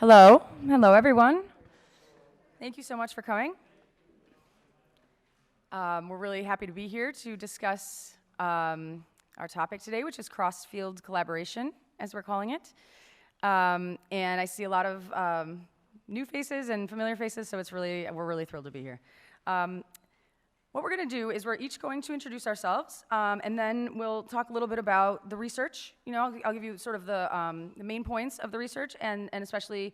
Hello. Hello, everyone. Thank you so much for coming. We're really happy to be here to discuss our topic today, which is Crossfield Collaboration, as we're calling it. And I see a lot of new faces and familiar faces, so we're really thrilled to be here. What we're going to do is we're each going to introduce ourselves, and then we'll talk a little bit about the research. You know, I'll give you sort of the main points of the research, and especially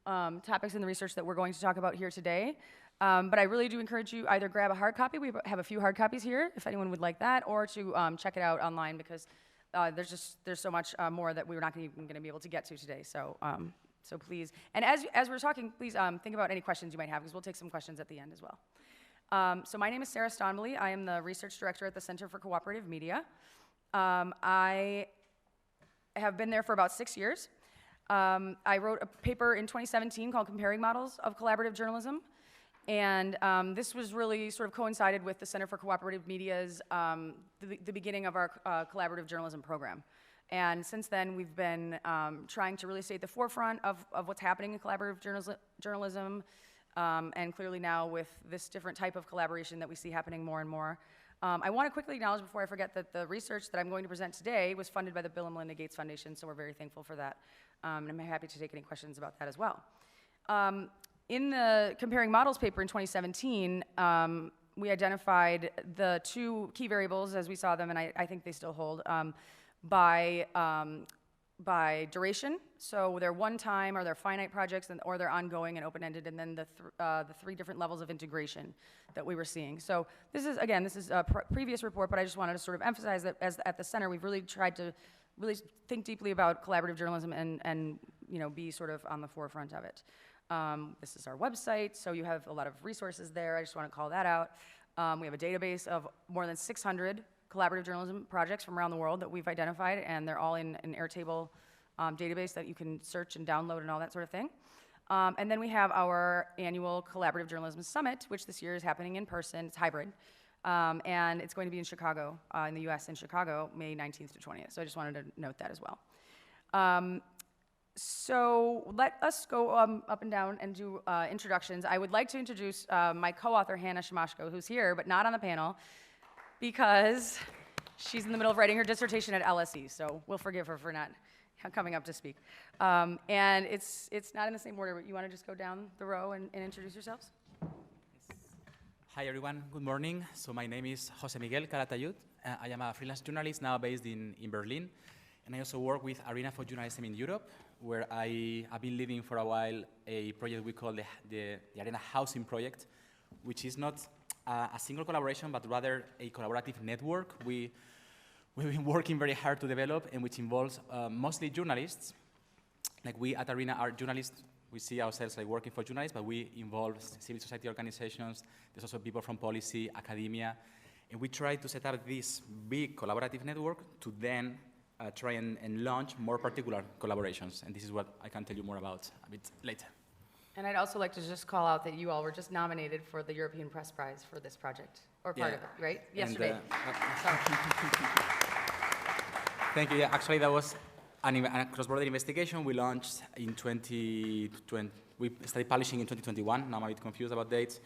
topics in the research that we're going to talk about here today. But I really do encourage you either grab a hard copy. We have a few hard copies here, if anyone would like that, or to check it out online because there's so much more that we're not even going to be able to get to today. So please, and as we're talking, please think about any questions you might have because we'll take some questions at the end as well. So my name is Sarah Stonbely. I am the research director at the Center for Cooperative Media. I have been there for about 6 years. I wrote a paper in 2017 called Comparing Models of Collaborative Journalism. And this was really sort of coincided with the Center for Cooperative Media's, the beginning of our collaborative journalism program. And since then, we've been trying to really stay at the forefront of what's happening in collaborative journalism. And clearly now with this different type of collaboration that we see happening more and more. I want to quickly acknowledge before I forget that the research that I'm going to present today was funded by the Bill Melinda Gates Foundation, so we're very thankful for that. And I'm happy to take any questions about that as well. In the Comparing Models paper in 2017, we identified the two key variables as we saw them, and I think they still hold, by duration, so they're one-time or they're finite projects, or they're ongoing and open-ended, and then the three different levels of integration that we were seeing. So this is a previous report, but I just wanted to sort of emphasize that at the center, we've really tried to really think deeply about collaborative journalism and be sort of on the forefront of it. This is our website, so you have a lot of resources there. I just want to call that out. We have a database of more than 600 collaborative journalism projects from around the world that we've identified, and they're all in an Airtable database that you can search and download and all that sort of thing. And then we have our annual Collaborative Journalism Summit, which this year is happening in person. It's hybrid. And it's going to be in Chicago, in the US in Chicago, May 19th to 20th. So I just wanted to note that as well. So let us go up and down and do introductions. I would like to introduce my co-author, Hannah Shimashko, who's here, but not on the panel, because she's in the middle of writing her dissertation at LSE, so we'll forgive her for not coming up to speak. And it's not in the same order, but you want to just go down the row and introduce yourselves? Hi everyone, good morning. So my name is Jose Miguel Calata. I am a freelance journalist now based in Berlin. And I also work with Arena for Journalism in Europe, where I have been leading for a while a project we call the Arena Housing Project, which is not a single collaboration, but rather a collaborative network we've been working very hard to develop, and which involves mostly journalists. Like we at Arena are journalists. We see ourselves like working for journalists, but we involve civil society organizations. There's also people from policy, academia, and we try to set up this big collaborative network to then try and launch more particular collaborations. And this is what I can tell you more about a bit later. And I'd also like to just call out that you all were just nominated for the European Press Prize for this project, or part of it, right? Yesterday. Thank you. Yeah, actually, that was a cross-border investigation we launched in 2020. We started publishing in 2021. Now I'm a bit confused about dates.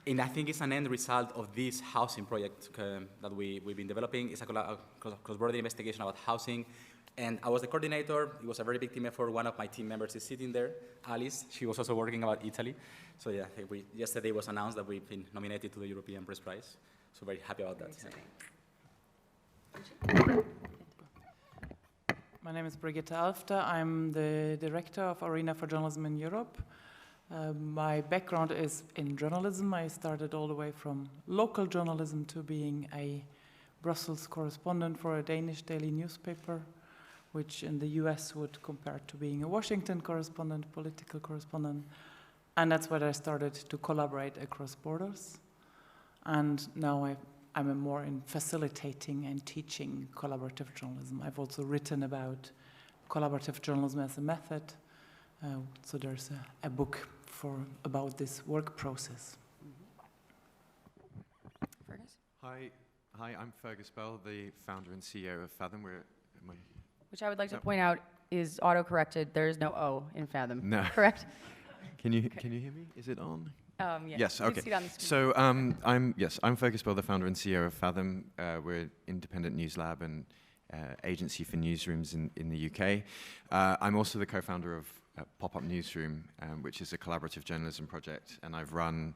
And I think it's an end result of this housing project that we've been developing. It's a cross-border investigation about housing. And I was the coordinator. It was a very big team effort. One of my team members is sitting there, Alice. She was also working about Italy. So yeah, yesterday was announced that we've been nominated to the European Press Prize. So very happy about that. Yeah. My name is Brigitte Alfta. I'm the director of Arena for Journalism in Europe. My background is in journalism. I started all the way from local journalism to being a Brussels correspondent for a Danish daily newspaper, which in the US would compare to being a Washington correspondent, political correspondent. And that's where I started to collaborate across borders. And now I'm more in facilitating and teaching collaborative journalism. I've also written about collaborative journalism as a method. So there's a book about this work process. Fergus? Hi, I'm Fergus Bell, the founder and CEO of Fathom. Which I would like to point out is auto-corrected. There is no O in Fathom. No. Correct? Can you hear me? Is it on? Yeah. Yes. You can Okay. see it on the screen. So I'm Focus Bill, the founder and CEO of Fathom. We're an independent news lab and agency for newsrooms in the UK. I'm also the co-founder of Pop-Up Newsroom, which is a collaborative journalism project, and I've run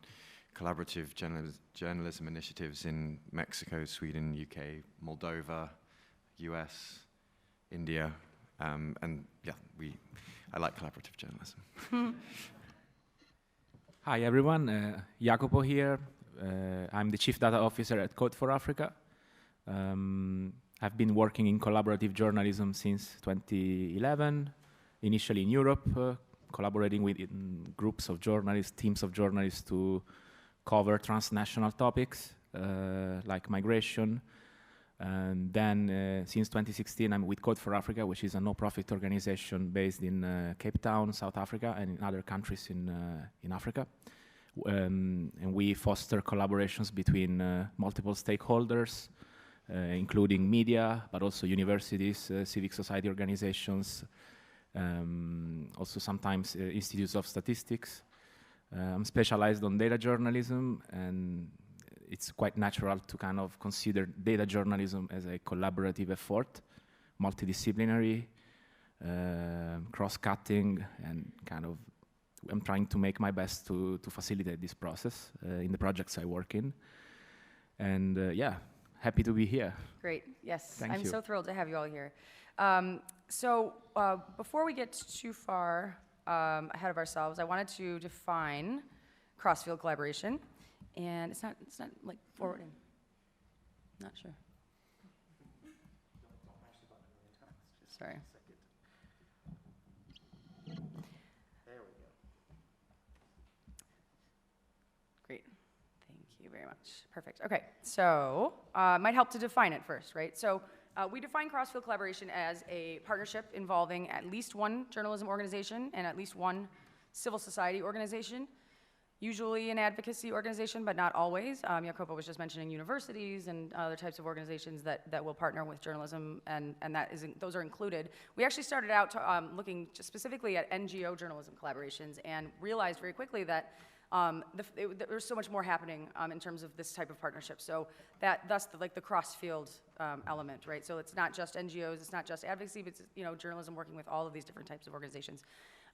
collaborative journalism initiatives in Mexico, Sweden, UK, Moldova, US, India, and yeah, I like collaborative journalism. Hi everyone, Jacopo here. I'm the Chief Data Officer at Code for Africa. I've been working in collaborative journalism since 2011, initially in Europe, collaborating with groups of journalists, teams of journalists to cover transnational topics like migration. And then since 2016, I'm with Code for Africa, which is a no-profit organization based in Cape Town, South Africa, and in other countries in Africa. And we foster collaborations between multiple stakeholders, including media, but also universities, civic society organizations, also sometimes institutes of statistics. I'm specialized on data journalism, and it's quite natural to kind of consider data journalism as a collaborative effort, multidisciplinary, cross-cutting, and kind of I'm trying to make my best to facilitate this process in the projects I work in. And yeah, happy to be here. Great, yes. Thank I'm you. so thrilled to have you all here. So before we get too far ahead of ourselves, I wanted to define Crossfield Collaboration. And it's not like forwarding. Not sure. Sorry. There we go. Great. Thank you very much. Perfect. Okay. So might help to define it first, right? So we define Crossfield Collaboration as a partnership involving at least one journalism organization and at least one civil society organization. Usually an advocacy organization, but not always. Jacopo was just mentioning universities and other types of organizations that will partner with journalism, and those are included. We actually started out looking just specifically at NGO journalism collaborations and realized very quickly that there's so much more happening in terms of this type of partnership. So thus the cross-field element, right? So it's not just NGOs, it's not just advocacy, but it's journalism working with all of these different types of organizations.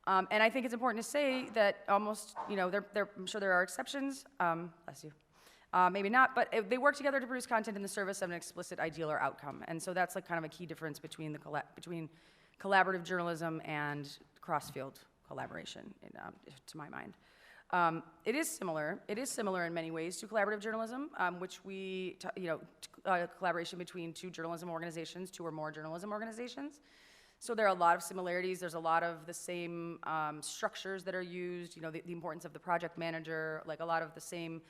And I think it's important to say that almost, I'm sure there are exceptions, bless you, maybe not, but they work together to produce content in the service of an explicit ideal or outcome. And so that's like kind of a key difference between between collaborative journalism and cross-field collaboration, to my mind. It is similar in many ways to collaborative journalism, which collaboration between two or more journalism organizations. So there are a lot of similarities. There's a lot of the same structures that are used, the importance of the project manager, like a lot of the same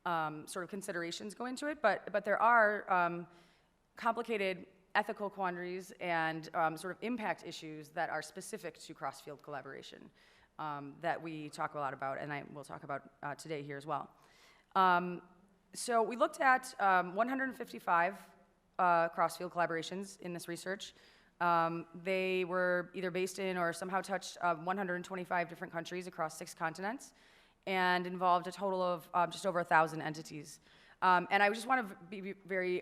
sort of considerations go into it. But there are complicated ethical quandaries and sort of impact issues that are specific to cross-field collaboration that we talk a lot about, and I will talk about today here as well. So we looked at 155 cross-field collaborations in this research. They were either based in or somehow touched 125 different countries across 6 continents and involved a total of just over 1,000 entities. And I just want to be very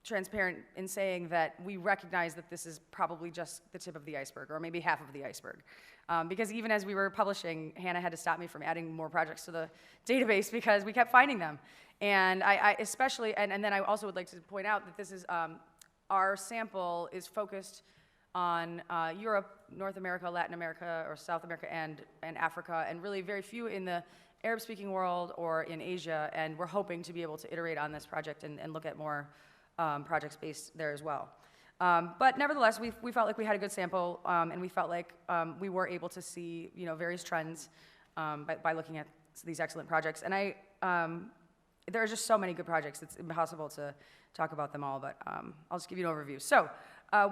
transparent in saying that we recognize that this is probably just the tip of the iceberg, or maybe half of the iceberg. Because even as we were publishing, Hannah had to stop me from adding more projects to the database because we kept finding them. And I especially, and then I also would like to point out that this is, our sample is focused on Europe, North America, Latin America, or South America, and Africa, and really very few in the Arab-speaking world or in Asia, and we're hoping to be able to iterate on this project and look at more projects based there as well. But nevertheless, we felt like we had a good sample, and we felt like we were able to see various trends by looking at these excellent projects. And there are just so many good projects, it's impossible to talk about them all, but I'll just give you an overview. So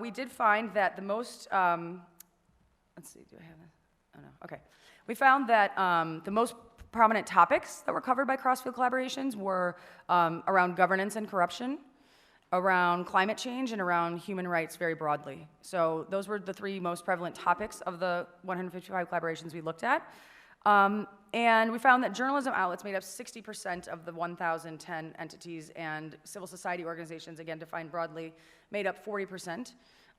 we did find that the most, let's see, do I have this? Oh no, okay. We found that the most prominent topics that were covered by Crossfield collaborations were around governance and corruption, around climate change, and around human rights very broadly. So those were the three most prevalent topics of the 155 collaborations we looked at. And we found that journalism outlets made up 60% of the 1,010 entities, and civil society organizations, again defined broadly, made up 40%.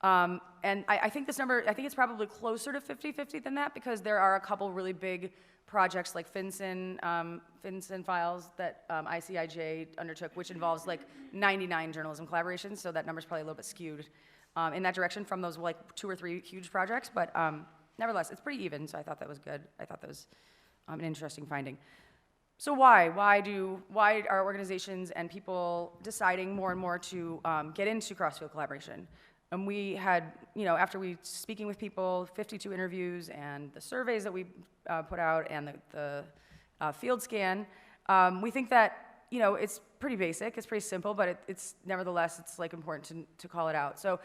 And I think this number, I think it's probably closer to 50-50 than that, because there are a couple really big projects like FinCEN files that ICIJ undertook, which involves like 99 journalism collaborations, so that number's probably a little bit skewed in that direction from those like 2 or 3 huge projects, but nevertheless, it's pretty even, so I thought that was good. I thought that was an interesting finding. So why? Why are organizations and people deciding more and more to get into cross-field collaboration? And we had, after speaking with people, 52 interviews, and the surveys that we put out, and the field scan, we think that, it's pretty basic, it's pretty simple, but it's nevertheless, it's like important to call it out. So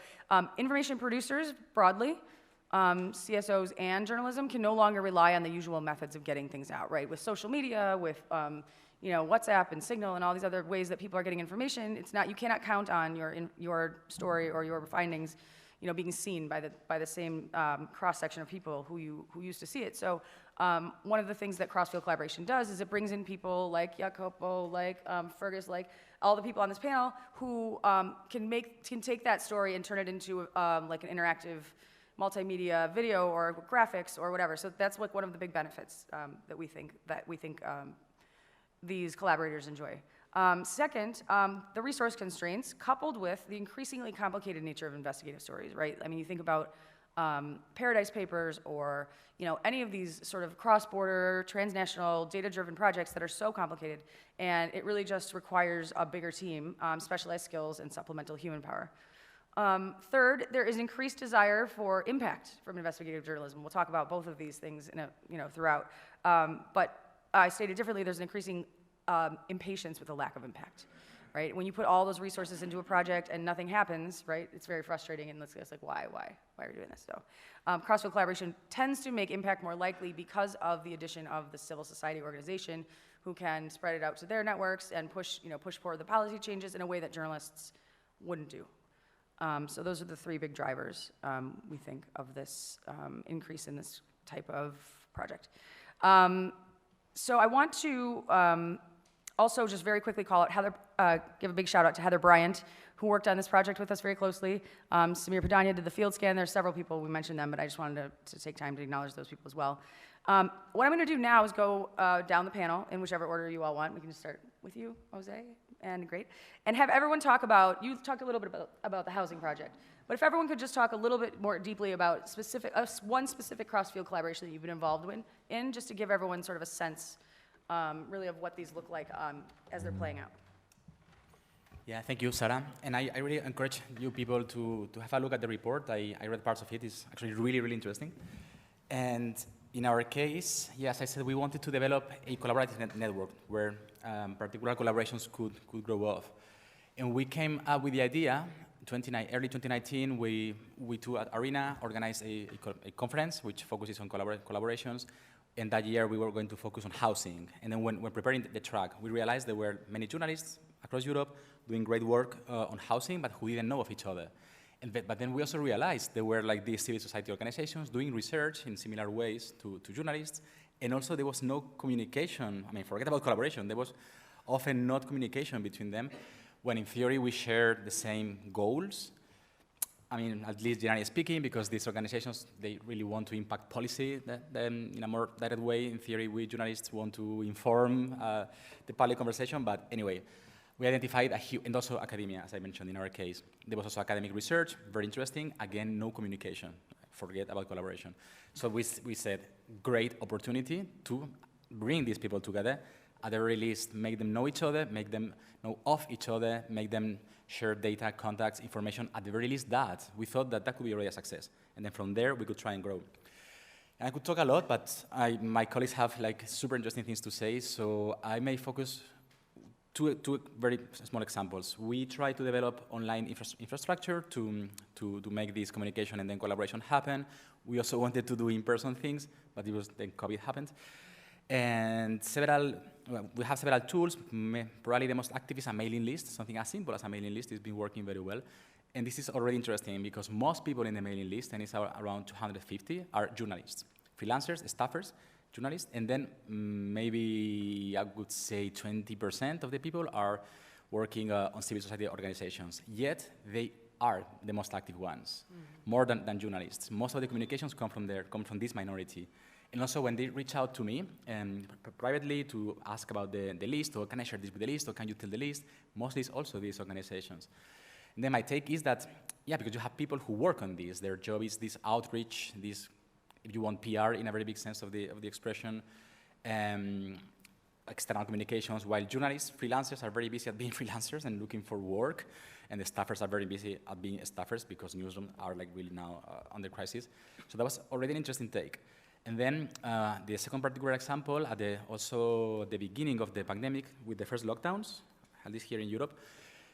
information producers, broadly, CSOs and journalism can no longer rely on the usual methods of getting things out, right? With social media, with WhatsApp and Signal and all these other ways that people are getting information, you cannot count on your story or your findings, being seen by the same cross-section of people who used to see it. So one of the things that Crossfield Collaboration does is it brings in people like Jacopo, like Fergus, like all the people on this panel who can take that story and turn it into like an interactive multimedia video or graphics or whatever. So that's like one of the big benefits that we think these collaborators enjoy. Second, the resource constraints coupled with the increasingly complicated nature of investigative stories, right? I mean, you think about Paradise Papers or any of these sort of cross-border, transnational, data-driven projects that are so complicated, and it really just requires a bigger team, specialized skills, and supplemental human power. Third, there is increased desire for impact from investigative journalism. We'll talk about both of these things throughout. But I stated differently, there's an increasing impatience with the lack of impact, right? When you put all those resources into a project and nothing happens, right, it's very frustrating, and it's like, why are we doing this? So cross-field collaboration tends to make impact more likely because of the addition of the civil society organization, who can spread it out to their networks and push forward the policy changes in a way that journalists wouldn't do. So those are the 3 big drivers, we think, of this increase in this type of project. So I want to also just very quickly call out give a big shout out to Heather Bryant, who worked on this project with us very closely. Samir Padania did the field scan. There's several people, we mentioned them, but I just wanted to take time to acknowledge those people as well. What I'm gonna do now is go down the panel in whichever order you all want. We can just start with you, Jose, and great. And have everyone you talked a little bit about the housing project, but if everyone could just talk a little bit more deeply about one specific cross-field collaboration that you've been involved in, just to give everyone sort of a sense, really, of what these look like as they're playing out. Yeah, thank you, Sarah. And I really encourage you people to have a look at the report. I read parts of it. It's actually really, really interesting. And in our case, yes, I said we wanted to develop a collaborative network where particular collaborations could grow off. And we came up with the idea, early 2019, we too at Arena organized a conference which focuses on collaborations. And that year we were going to focus on housing. And then when preparing the track, we realized there were many journalists across Europe doing great work on housing, but who didn't know of each other. But then we also realized there were like these civil society organizations doing research in similar ways to journalists, and also there was no communication. I mean, forget about collaboration. There was often not communication between them, when in theory we shared the same goals. I mean, at least generally speaking, because these organizations, they really want to impact policy in a more direct way. In theory, we journalists want to inform the public conversation, but anyway, we identified and also academia, as I mentioned in our case. There was also academic research, very interesting. Again, no communication. Forget about collaboration. So we said, great opportunity to bring these people together. At the very least, make them know each other, make them know of each other, make them share data, contacts, information. At the very least, that. We thought that could be already a success. And then from there, we could try and grow. And I could talk a lot, but my colleagues have like super interesting things to say, so I may focus two very small examples. We try to develop online infrastructure to make this communication and then collaboration happen. We also wanted to do in-person things, but then COVID happened. And several well, we have several tools. Probably the most active is a mailing list. Something as simple as a mailing list has been working very well. And this is already interesting because most people in the mailing list, and it's around 250, are journalists, freelancers, staffers, journalists, and then maybe I would say 20% of the people are working on civil society organizations. Yet they are the most active ones, more than journalists. Most of the communications come from this minority. And also when they reach out to me privately to ask about the list, or can I share this with the list, or can you tell the list, mostly it's also these organizations. And then my take is that, yeah, because you have people who work on this, their job is this outreach, this, if you want, PR in a very big sense of the expression, external communications, while journalists, freelancers are very busy at being freelancers and looking for work, and the staffers are very busy at being staffers because newsrooms are like really now under crisis. So that was already an interesting take. And then the second particular example, at also the beginning of the pandemic with the first lockdowns, at least here in Europe,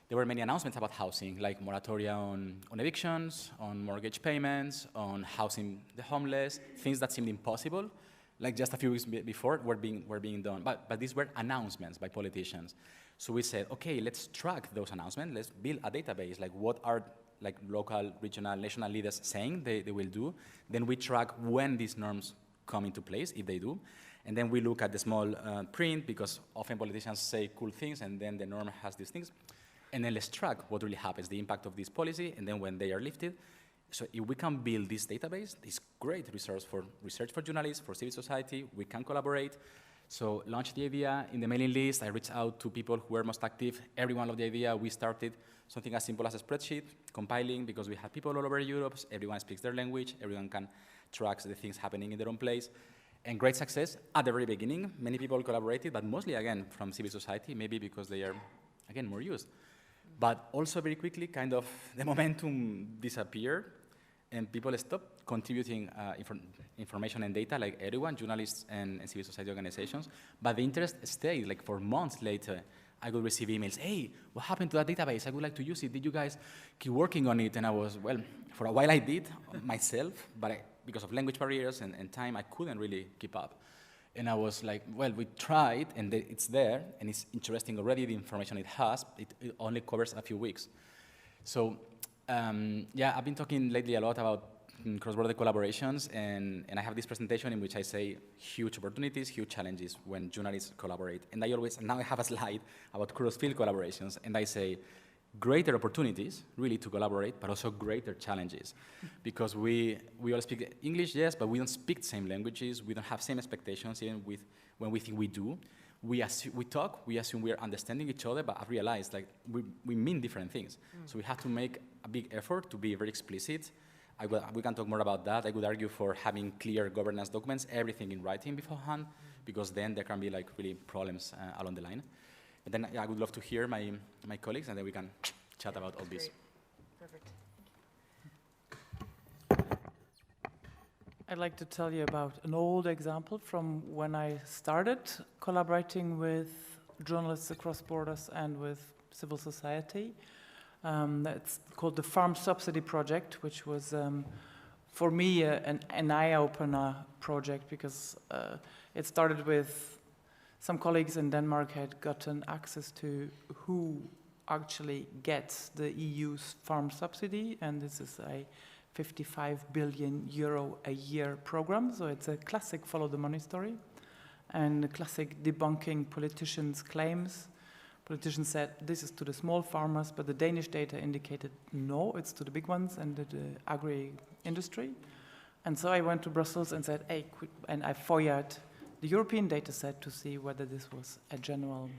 there were many announcements about housing, like moratoria on evictions, on mortgage payments, on housing the homeless, things that seemed impossible, like just a few weeks before were being done. But these were announcements by politicians. So we said, okay, let's track those announcements. Let's build a database, like what are like local, regional, national leaders saying they will do. Then we track when these norms come into place, if they do. And then we look at the small print, because often politicians say cool things, and then the norm has these things. And then let's track what really happens, the impact of this policy, and then when they are lifted. So if we can build this database, this great resource for research for journalists, for civil society, we can collaborate. So launch the idea in the mailing list. I reached out to people who were most active. Everyone loved the idea. We started something as simple as a spreadsheet, compiling, because we have people all over Europe. Everyone speaks their language. Everyone can track the things happening in their own place. And great success at the very beginning. Many people collaborated, but mostly, again, from civil society, maybe because they are, again, more used. But also very quickly, kind of, the momentum disappeared, and people stopped contributing information and data, like everyone, journalists and civil society organizations. But the interest stayed. Like for months later, I would receive emails, hey, what happened to that database? I would like to use it. Did you guys keep working on it? And I was, well, for a while I did myself, but because of language barriers and time, I couldn't really keep up. And I was like, well, we tried, and it's there, and it's interesting already, the information it has. It only covers a few weeks. So, yeah, I've been talking lately a lot about cross-border collaborations, and I have this presentation in which I say huge opportunities, huge challenges when journalists collaborate. And now I have a slide about cross-field collaborations, and I say greater opportunities, really, to collaborate, but also greater challenges. Because we all speak English, yes, but we don't speak the same languages, we don't have same expectations, even when we think we do. We talk, we assume we are understanding each other, but I've realized like we mean different things. So we have to make a big effort to be very explicit. We can talk more about that. I would argue for having clear governance documents, everything in writing beforehand, because then there can be like really problems along the line. But then I would love to hear my colleagues, and then we can chat about all this. Perfect. I'd like to tell you about an old example from when I started collaborating with journalists across borders and with civil society. That's called the Farm Subsidy Project, which was, for me, an eye-opener project, because it started with some colleagues in Denmark had gotten access to who actually gets the EU's farm subsidy, and this is a 55 billion euro a year program, so it's a classic follow the money story, and a classic debunking politicians' claims. Politicians said this is to the small farmers, but the Danish data indicated no, it's to the big ones and the agri-industry. And so I went to Brussels and said, hey, and I FOIA'd the European data set to see whether this was a general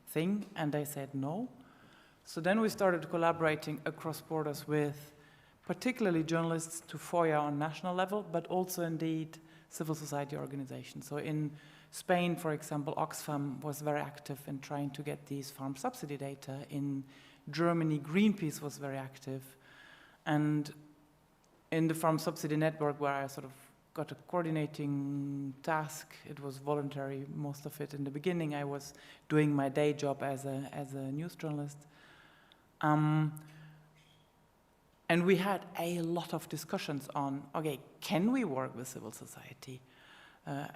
thing, and they said no. So then we started collaborating across borders with particularly journalists to FOIA on national level, but also indeed civil society organizations. So in Spain, for example, Oxfam was very active in trying to get these farm subsidy data. In Germany, Greenpeace was very active. And in the farm subsidy network, where I sort of got a coordinating task, it was voluntary, most of it in the beginning. I was doing my day job as a news journalist. And we had a lot of discussions on, okay, can we work with civil society?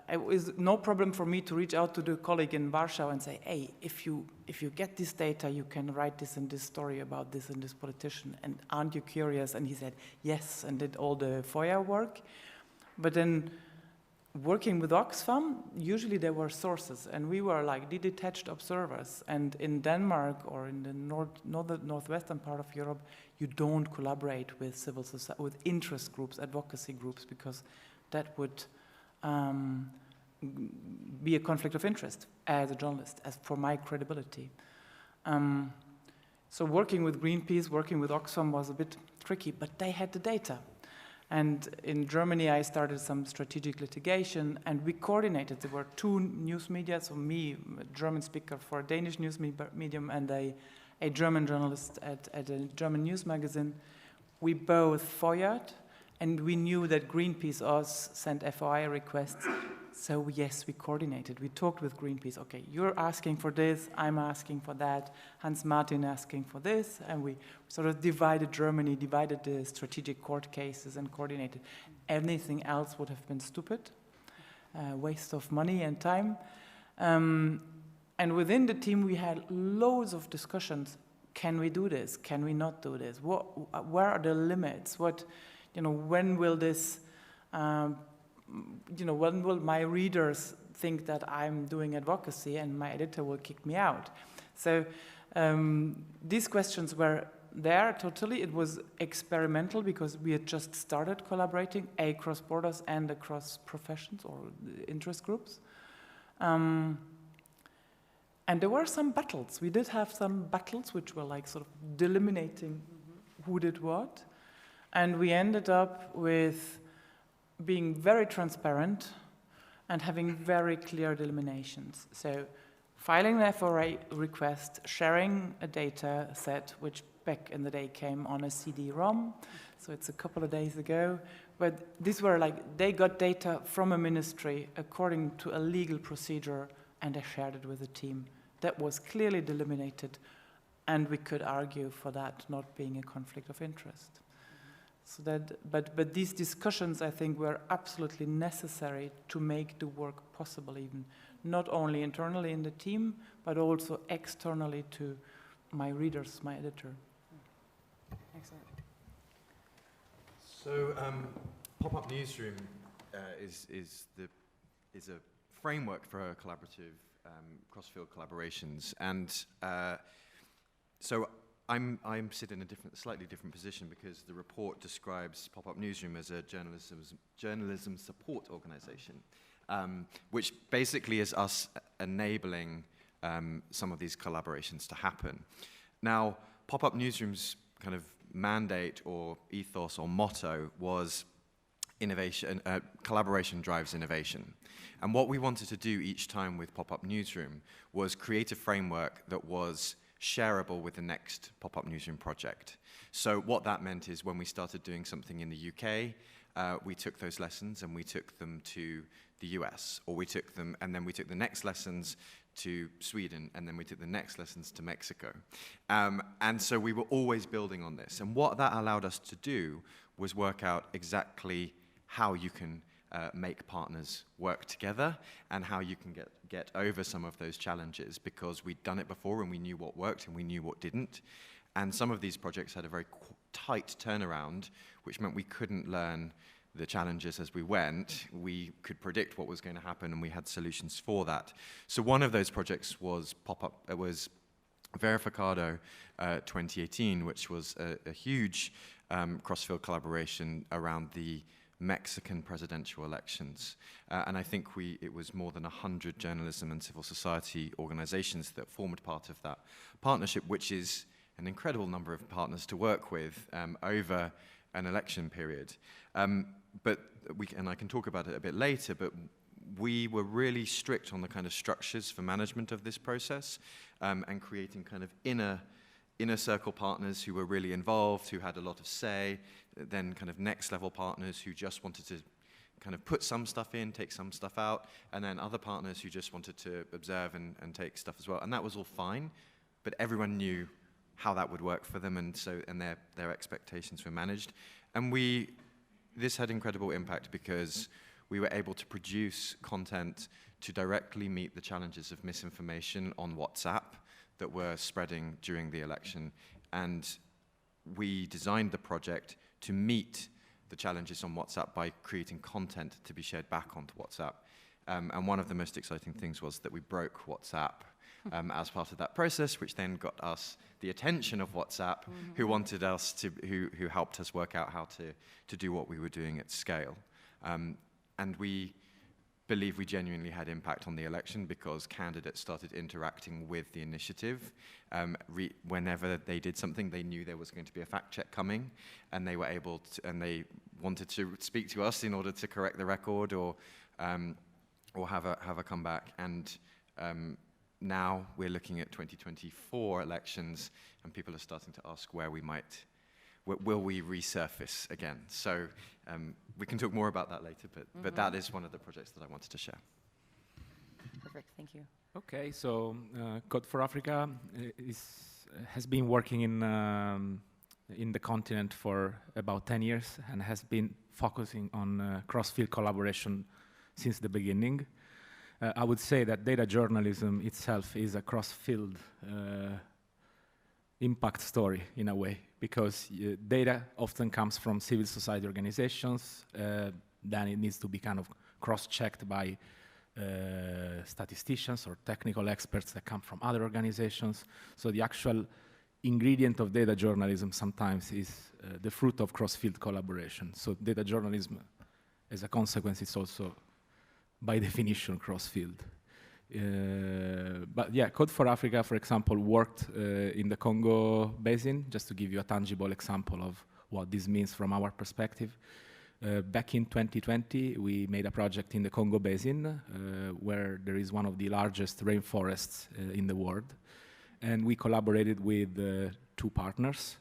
it was no problem for me to reach out to the colleague in Warsaw and say, hey, if you get this data, you can write this and this story about this and this politician, and aren't you curious? And he said, yes, and did all the FOIA work. But then working with Oxfam, usually there were sources, and we were like the detached observers. And in Denmark or in the northwestern part of Europe, you don't collaborate with civil society, with interest groups, advocacy groups, because that would be a conflict of interest as a journalist, as for my credibility. So working with Greenpeace, working with Oxfam was a bit tricky, but they had the data. And in Germany, I started some strategic litigation, and we coordinated. There were two news media, so me, a German speaker for a Danish news medium, and a German journalist at a German news magazine. We both FOIA'd, and we knew that Greenpeace us sent FOI requests. So yes, we coordinated. We talked with Greenpeace. Okay, you're asking for this, I'm asking for that, Hans Martin asking for this, and we sort of divided Germany, divided the strategic court cases and coordinated. Anything else would have been stupid, waste of money and time. And within the team, we had loads of discussions. Can we do this? Can we not do this? Where are the limits? When will this, when will my readers think that I'm doing advocacy and my editor will kick me out? So these questions were there totally. It was experimental because we had just started collaborating across borders and across professions or interest groups. And there were some battles. We did have some battles which were like sort of delimiting who did what. And we ended up with being very transparent and having very clear delimitations. So filing an FOI request, sharing a data set, which back in the day came on a CD-ROM, so it's a couple of days ago. But these were like, they got data from a ministry according to a legal procedure, and they shared it with the team. That was clearly delimited, and we could argue for that not being a conflict of interest. So but these discussions, I think, were absolutely necessary to make the work possible, even not only internally in the team, but also externally to my readers, my editor. Excellent. So, Pop-Up Newsroom is a framework for collaborative cross-field collaborations, and so I'm sitting in a slightly different position because the report describes Pop-Up Newsroom as a journalism support organization, which basically is us enabling some of these collaborations to happen. Now, Pop-Up Newsroom's kind of mandate or ethos or motto was innovation, collaboration drives innovation. And what we wanted to do each time with Pop-Up Newsroom was create a framework that was shareable with the next Pop-Up Newsroom project. So what that meant is when we started doing something in the UK, we took those lessons and we took them to the US, or we took them and then we took the next lessons to Sweden, and then we took the next lessons to Mexico. And so we were always building on this. And what that allowed us to do was work out exactly how you can make partners work together and how you can get over some of those challenges, because we'd done it before and we knew what worked and we knew what didn't. And some of these projects had a very tight turnaround, which meant we couldn't learn the challenges as we went. We could predict what was going to happen and we had solutions for that. So one of those projects was Verificado 2018, which was a huge cross-field collaboration around the Mexican presidential elections. And I think it was more than 100 journalism and civil society organizations that formed part of that partnership, which is an incredible number of partners to work with over an election period. And I can talk about it a bit later, but we were really strict on the kind of structures for management of this process, and creating kind of inner circle partners who were really involved, who had a lot of say, then kind of next level partners who just wanted to kind of put some stuff in, take some stuff out, and then other partners who just wanted to observe and take stuff as well. And that was all fine, but everyone knew how that would work for them, and their expectations were managed. And this had incredible impact because we were able to produce content to directly meet the challenges of misinformation on WhatsApp that were spreading during the election. And we designed the project to meet the challenges on WhatsApp by creating content to be shared back onto WhatsApp. And one of the most exciting things was that we broke WhatsApp as part of that process, which then got us the attention of WhatsApp, who wanted us to, who helped us work out how to do what we were doing at scale. And we believe we genuinely had impact on the election because candidates started interacting with the initiative. Whenever they did something, they knew there was going to be a fact check coming, and they were able to, and they wanted to speak to us in order to correct the record or have a comeback. And now we're looking at 2024 elections, and people are starting to ask where we might, will we resurface again? So we can talk more about that later, but that is one of the projects that I wanted to share. Perfect, thank you. Okay, so Code for Africa has been working in the continent for about 10 years and has been focusing on cross-field collaboration since the beginning. I would say that data journalism itself is a cross-field impact story in a way, because data often comes from civil society organizations, then it needs to be kind of cross-checked by statisticians or technical experts that come from other organizations. So the actual ingredient of data journalism sometimes is the fruit of cross-field collaboration. So data journalism, as a consequence, is also by definition cross-field. But yeah, Code for Africa, for example, worked in the Congo Basin, just to give you a tangible example of what this means from our perspective. Back in 2020, we made a project in the Congo Basin, where there is one of the largest rainforests in the world. And we collaborated with two partners.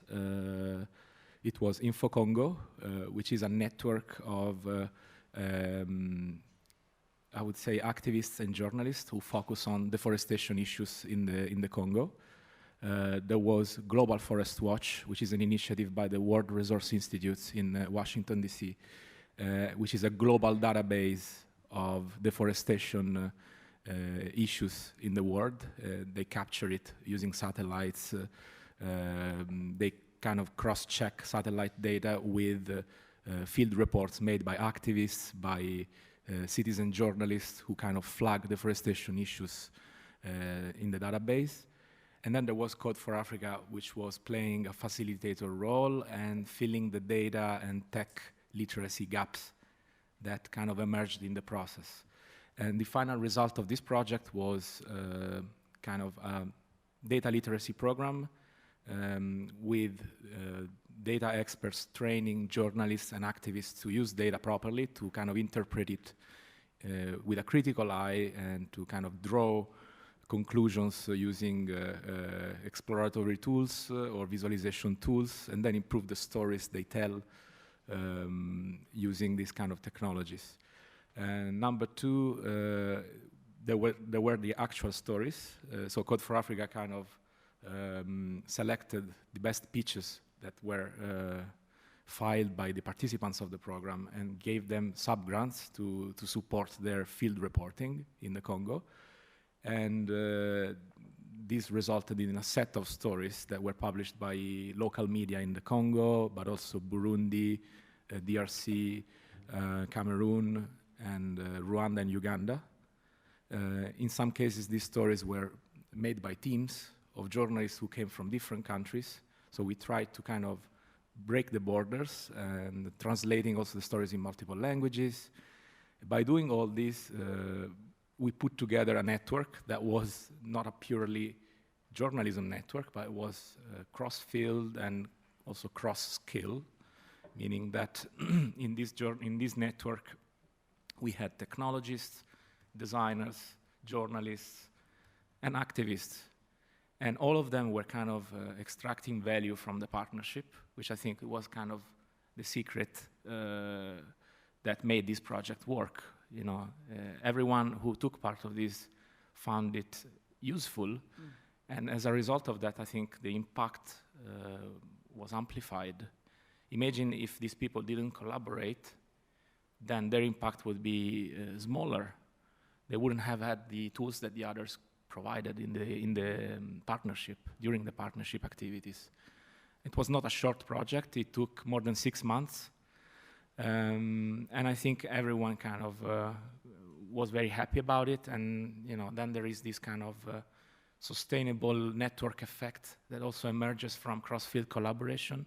It was InfoCongo, which is a network of I would say activists and journalists who focus on deforestation issues in the Congo. There was Global Forest Watch, which is an initiative by the World Resource Institute in Washington, D.C., which is a global database of deforestation issues in the world. They capture it using satellites. They kind of cross-check satellite data with field reports made by activists, by citizen journalists who kind of flag deforestation issues in the database. And then there was Code for Africa, which was playing a facilitator role and filling the data and tech literacy gaps that kind of emerged in the process. And the final result of this project was kind of a data literacy program with data experts training journalists and activists to use data properly, to kind of interpret it with a critical eye and to kind of draw conclusions using exploratory tools or visualization tools, and then improve the stories they tell using these kind of technologies. And number two, there were the actual stories. So Code for Africa kind of selected the best pitches that were filed by the participants of the program and gave them sub-grants to support their field reporting in the Congo. And this resulted in a set of stories that were published by local media in the Congo, but also Burundi, DRC, Cameroon, and Rwanda and Uganda. In some cases, these stories were made by teams of journalists who came from different countries. So we tried to kind of break the borders and translating also the stories in multiple languages. By doing all this, we put together a network that was not a purely journalism network, but it was cross-field and also cross-skill, meaning that in this network, we had technologists, designers, journalists, and activists. And all of them were kind of extracting value from the partnership, which I think was kind of the secret that made this project work. You know, everyone who took part of this found it useful, and as a result of that, I think the impact was amplified. Imagine if these people didn't collaborate, then their impact would be smaller. They wouldn't have had the tools that the others provided in the partnership, during the partnership activities. It was not a short project. It took more than 6 months. And I think everyone kind of was very happy about it. And then there is this kind of sustainable network effect that also emerges from cross-field collaboration,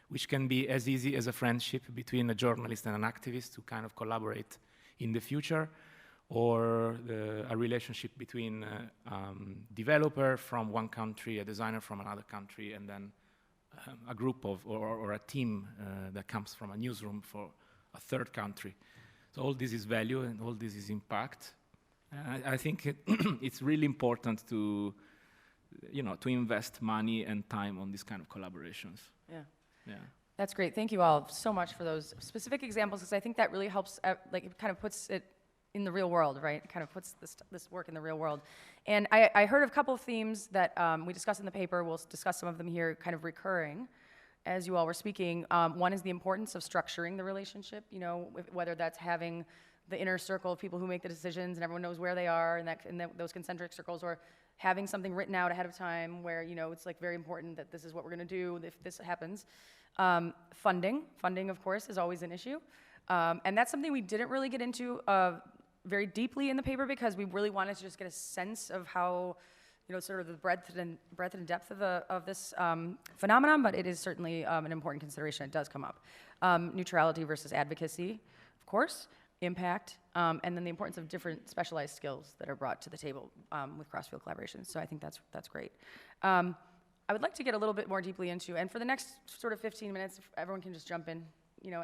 which can be as easy as a friendship between a journalist and an activist to kind of collaborate in the future, or a relationship between a developer from one country, a designer from another country, and then a group of, or a team that comes from a newsroom for a third country. So all this is value and all this is impact. I think it's really important to, to invest money and time on this kind of collaborations. Yeah. That's great. Thank you all so much for those specific examples, because I think that really helps, it kind of puts it in the real world, right? It kind of puts this work in the real world. And I heard of a couple of themes that we discussed in the paper. We'll discuss some of them here, kind of recurring as you all were speaking. One is the importance of structuring the relationship, whether that's having the inner circle of people who make the decisions and everyone knows where they are in those concentric circles, or having something written out ahead of time where, it's like very important that this is what we're gonna do if this happens. Funding, of course, is always an issue. And that's something we didn't really get into very deeply in the paper, because we really wanted to just get a sense of how, sort of the breadth and depth of this phenomenon, but it is certainly an important consideration. It does come up. Neutrality versus advocacy, of course, impact, and then the importance of different specialized skills that are brought to the table with cross-field collaboration. So I think that's great. I would like to get a little bit more deeply into, and for the next sort of 15 minutes, if everyone can just jump in,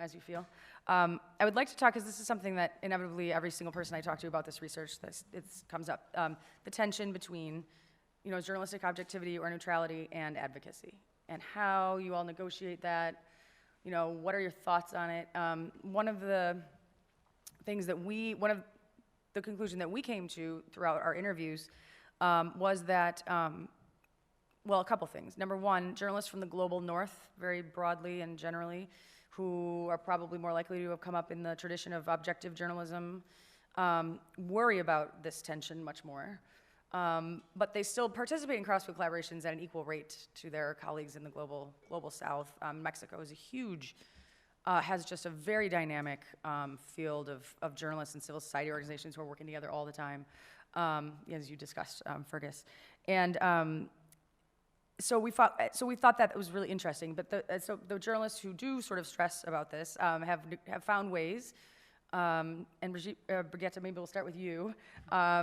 as you feel. I would like to talk, because this is something that inevitably every single person I talk to about this research, it comes up, the tension between, journalistic objectivity or neutrality and advocacy, and how you all negotiate that. What are your thoughts on it? One of the conclusion that we came to throughout our interviews was that, well, a couple things. Number one, journalists from the global north, very broadly and generally, who are probably more likely to have come up in the tradition of objective journalism, worry about this tension much more. But they still participate in cross-field collaborations at an equal rate to their colleagues in the global south. Mexico is has just a very dynamic field of journalists and civil society organizations who are working together all the time, as you discussed, Fergus. And so we thought that was really interesting. But so the journalists who do sort of stress about this have found ways. And Brigitte, maybe we'll start with you,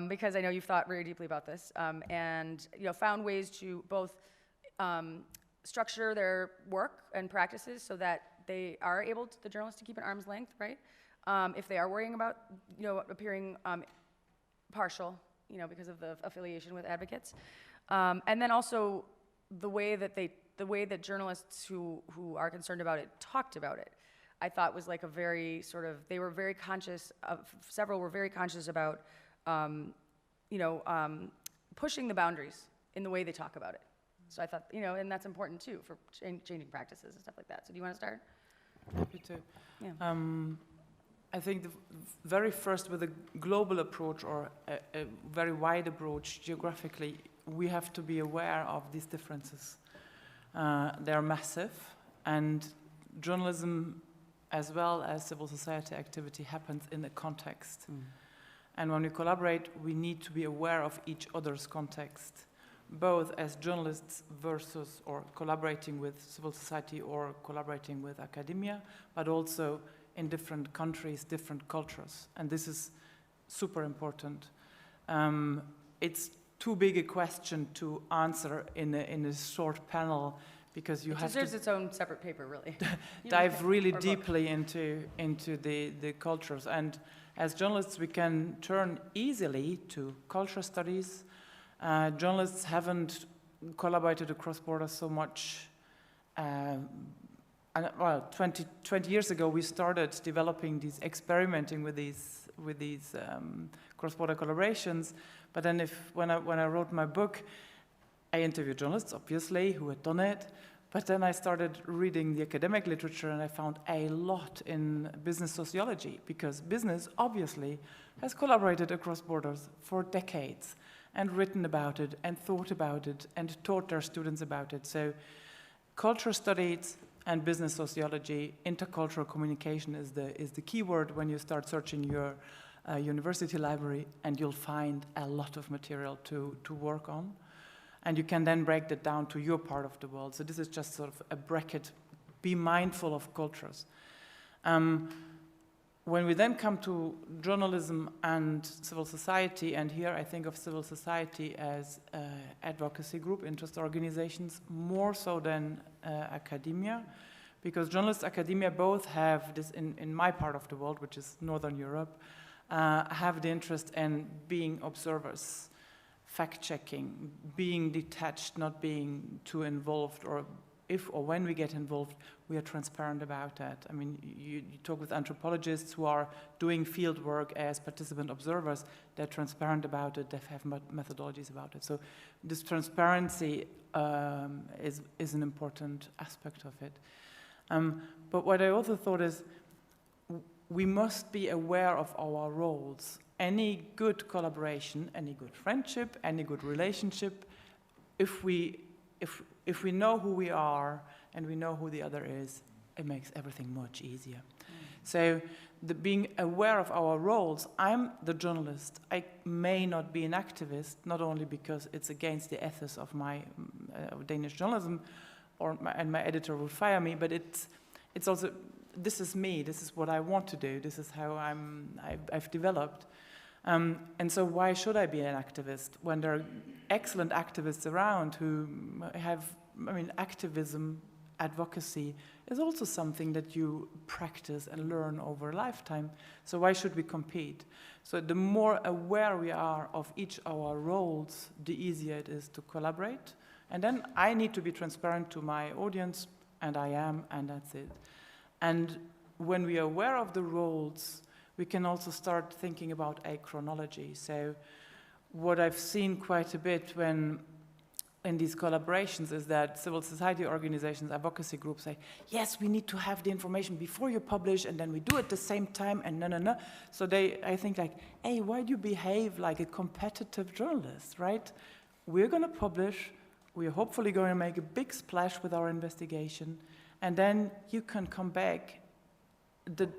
because I know you've thought very deeply about this, and found ways to both structure their work and practices so that they are able, the journalists, to keep an arm's length, right? If they are worrying about appearing partial, because of the affiliation with advocates, and then also the way that journalists who are concerned about it talked about it, I thought was like a very sort of, they were very conscious of, several were very conscious about, pushing the boundaries in the way they talk about it. So I thought, and that's important too for changing practices and stuff like that. So do you want to start? Happy to. Yeah. I think the very first, with a global approach or a very wide approach geographically, we have to be aware of these differences. They're massive, and journalism, as well as civil society activity, happens in a context. And when we collaborate, we need to be aware of each other's context, both as journalists versus, or collaborating with civil society or collaborating with academia, but also in different countries, different cultures. And this is super important. It's too big a question to answer in a short panel, because you have to... It deserves its own separate paper, really. dive really deeply into the cultures. And as journalists, we can turn easily to culture studies. Journalists haven't collaborated across borders so much. Well, 20 years ago, we started developing these, experimenting with these cross-border collaborations. But then when I wrote my book, I interviewed journalists, obviously, who had done it. But then I started reading the academic literature, and I found a lot in business sociology, because business obviously has collaborated across borders for decades and written about it and thought about it and taught their students about it. So culture studies and business sociology, intercultural communication is the key word when you start searching your university library, and you'll find a lot of material to work on. And you can then break that down to your part of the world. So this is just sort of a bracket. Be mindful of cultures. When we then come to journalism and civil society, and here I think of civil society as advocacy group, interest organizations, more so than academia, because journalists, academia both have this, in my part of the world, which is Northern Europe, have the interest in being observers, fact-checking, being detached, not being too involved, or if or when we get involved, we are transparent about that. I mean, you talk with anthropologists who are doing field work as participant observers, they're transparent about it, they have methodologies about it. So this transparency is an important aspect of it. But what I also thought is, we must be aware of our roles. Any good collaboration, any good friendship, any good relationship, if we know who we are and we know who the other is, it makes everything much easier. So being aware of our roles, I'm the journalist. I may not be an activist, not only because it's against the ethos of my Danish journalism, and my editor would fire me, but it's also, this is me, this is what I want to do, this is how I've developed. And so why should I be an activist when there are excellent activists around who have, I mean, activism, advocacy is also something that you practice and learn over a lifetime. So why should we compete? So the more aware we are of each of our roles, the easier it is to collaborate. And then I need to be transparent to my audience, and I am, and that's it. And when we are aware of the roles, we can also start thinking about a chronology. So what I've seen quite a bit when in these collaborations is that civil society organizations, advocacy groups say, yes, we need to have the information before you publish, and then we do it at the same time, and no. So I think like, hey, why do you behave like a competitive journalist, right? We're gonna publish, we're hopefully going to make a big splash with our investigation, and then you can come back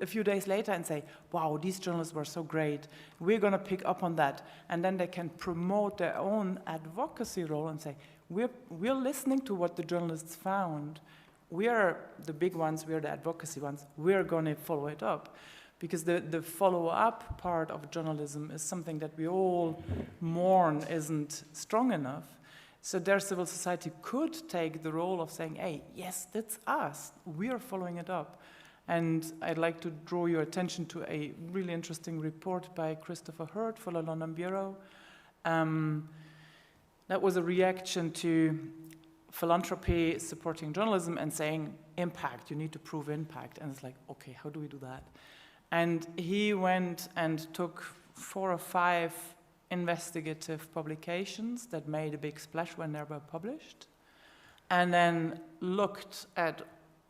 a few days later and say, wow, these journalists were so great, we're going to pick up on that. And then they can promote their own advocacy role and say, we're listening to what the journalists found. We are the big ones, we are the advocacy ones, we're going to follow it up. Because the follow-up part of journalism is something that we all mourn isn't strong enough. So their civil society could take the role of saying, hey, yes, that's us, we are following it up. And I'd like to draw your attention to a really interesting report by Christopher Hurd for the London Bureau. That was a reaction to philanthropy supporting journalism and saying, impact, you need to prove impact. And it's like, okay, how do we do that? And he went and took 4 or 5 investigative publications that made a big splash when they were published, and then looked at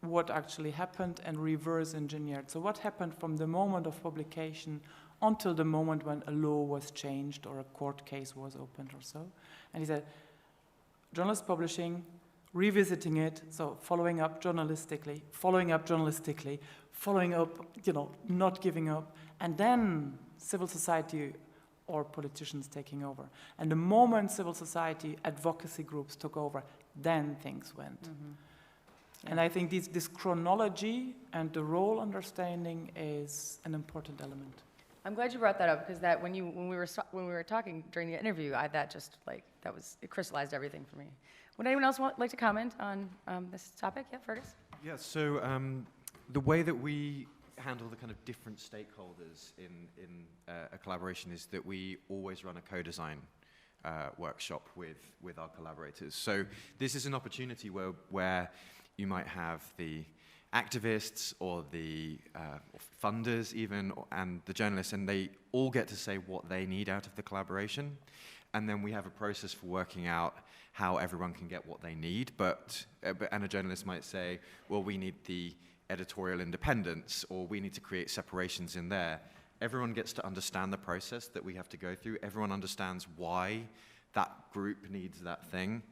what actually happened and reverse engineered. So what happened from the moment of publication until the moment when a law was changed or a court case was opened or so. And he said, journalist publishing, revisiting it, so following up journalistically, following up, not giving up, and then civil society or politicians taking over. And the moment civil society advocacy groups took over, then things went. Mm-hmm. And I think this chronology and the role understanding is an important element. I'm glad you brought that up, because that when we were talking during the interview, it crystallized everything for me. Would anyone else like to comment on this topic? Yeah, Fergus? Yeah, so the way that we handle the kind of different stakeholders in a collaboration is that we always run a co-design workshop with our collaborators. So this is an opportunity where you might have the activists or the funders even, and the journalists, and they all get to say what they need out of the collaboration. And then we have a process for working out how everyone can get what they need. And a journalist might say, well, we need the editorial independence, or we need to create separations in there. Everyone gets to understand the process that we have to go through. Everyone understands why that group needs that thing.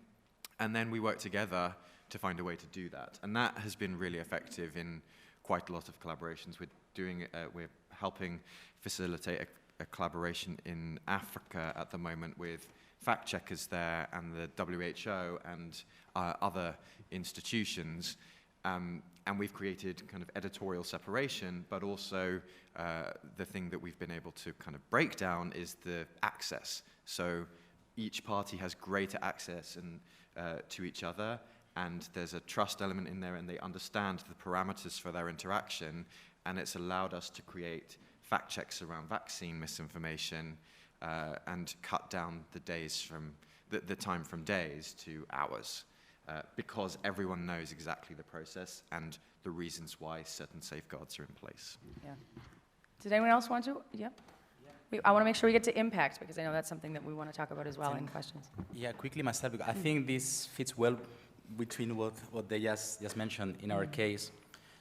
And then we work together to find a way to do that. And that has been really effective in quite a lot of collaborations. We're helping facilitate a collaboration in Africa at the moment with fact checkers there and the WHO and other institutions. And we've created kind of editorial separation, but also the thing that we've been able to kind of break down is the access. So each party has greater access to each other, and there's a trust element in there, and they understand the parameters for their interaction, and it's allowed us to create fact checks around vaccine misinformation and cut down the days from the time from days to hours, because everyone knows exactly the process and the reasons why certain safeguards are in place. Yeah. Did anyone else want to? Yep. I want to make sure we get to impact, because I know that's something that we want to talk about as well in questions. Yeah, quickly myself, because I think this fits well between what they just mentioned in our case.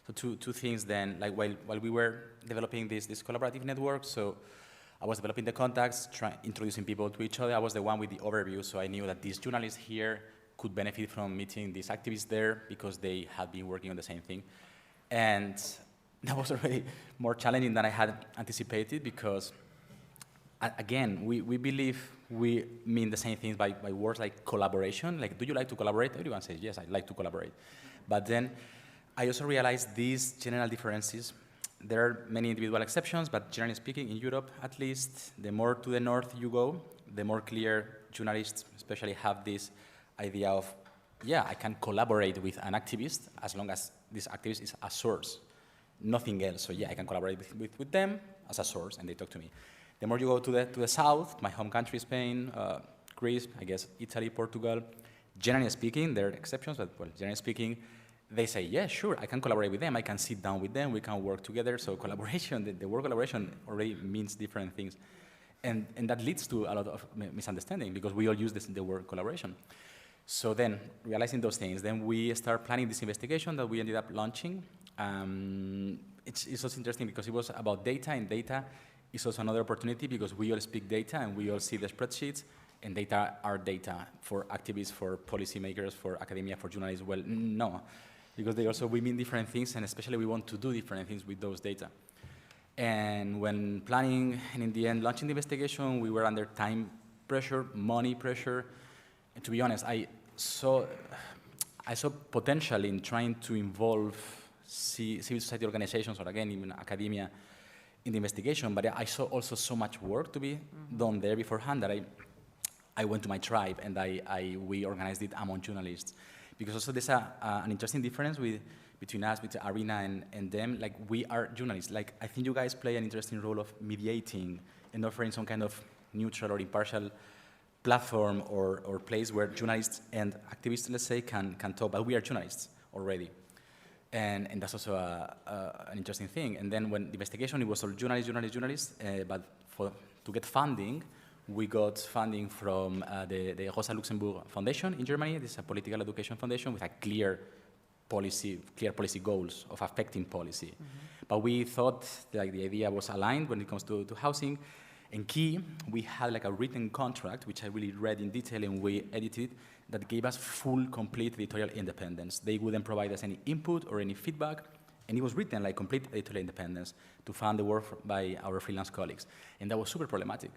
So two things then, like while we were developing this collaborative network, so I was developing the contacts, introducing people to each other. I was the one with the overview, so I knew that these journalists here could benefit from meeting these activists there because they had been working on the same thing. And that was already more challenging than I had anticipated, because again, we believe we mean the same things by words like collaboration. Like, do you like to collaborate? Everyone says, yes, I like to collaborate. But then I also realized these general differences. There are many individual exceptions, but generally speaking, in Europe at least, the more to the north you go, the more clear journalists especially have this idea of, yeah, I can collaborate with an activist as long as this activist is a source, nothing else. So yeah, I can collaborate with them as a source, and they talk to me. The more you go to the south, my home country, Spain, Greece, I guess Italy, Portugal, generally speaking, there are exceptions, but well, generally speaking, they say, yeah, sure, I can collaborate with them, I can sit down with them, we can work together. So collaboration, the word collaboration already means different things. And that leads to a lot of misunderstanding, because we all use the word collaboration. So then, realizing those things, then we start planning this investigation that we ended up launching. It's also interesting because it was about data, and data is also another opportunity, because we all speak data and we all see the spreadsheets, and data are data for activists, for policymakers, for academia, for journalists. Well, no, because we mean different things, and especially we want to do different things with those data. And when planning and in the end launching the investigation, we were under time pressure, money pressure. And to be honest, I saw potential in trying to involve civil society organizations, or again, even academia, in the investigation, but I saw also so much work to be done there beforehand that I went to my tribe, and we organized it among journalists. Because also there's an interesting difference between us, with Arena and them. Like, we are journalists. Like, I think you guys play an interesting role of mediating and offering some kind of neutral or impartial platform or place where journalists and activists, let's say, can talk, but we are journalists already. And that's also an interesting thing. And then when the investigation, it was all journalists, but to get funding, we got funding from the Rosa Luxemburg Foundation in Germany. This is a political education foundation with a clear policy goals of affecting policy. But we thought like the idea was aligned when it comes to housing. And key, we had like a written contract, which I really read in detail and we edited, that gave us full, complete editorial independence. They wouldn't provide us any input or any feedback, and it was written like complete editorial independence to fund the work by our freelance colleagues. And that was super problematic.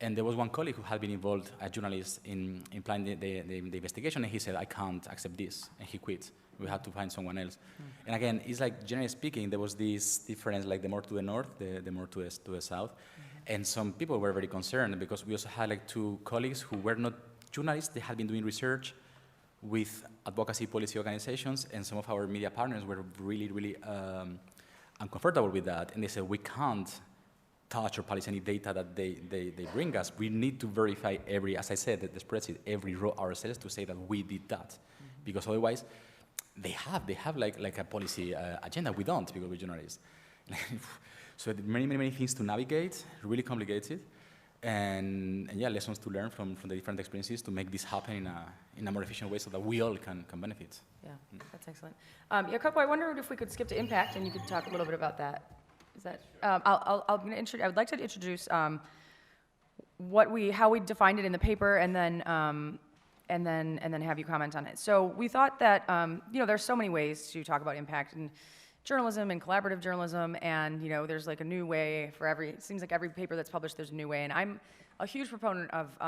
And there was one colleague who had been involved, a journalist, in planning the investigation, and he said, I can't accept this, and he quit. We had to find someone else. And again, it's like, generally speaking, there was this difference, like the more to the north, the more to the south. And some people were very concerned, because we also had like two colleagues who were not journalists. They had been doing research with advocacy policy organizations, and some of our media partners were really, really uncomfortable with that. And they said, we can't touch or police any data that they bring us. We need to verify every, as I said, the spreadsheet, every row ourselves to say that we did that. Because otherwise, they have like a policy agenda. We don't, because we're journalists. So many things to navigate, really complicated, and yeah, lessons to learn from the different experiences to make this happen in a more efficient way so that we all can benefit. Yeah, that's excellent. Jacopo, I wondered if we could skip to impact and you could talk a little bit about that. Is that? I would like to introduce how we defined it in the paper, and then have you comment on it. So we thought that there's so many ways to talk about impact in journalism and collaborative journalism, and there's like a new way for it seems like every paper that's published there's a new way, and I'm a huge proponent of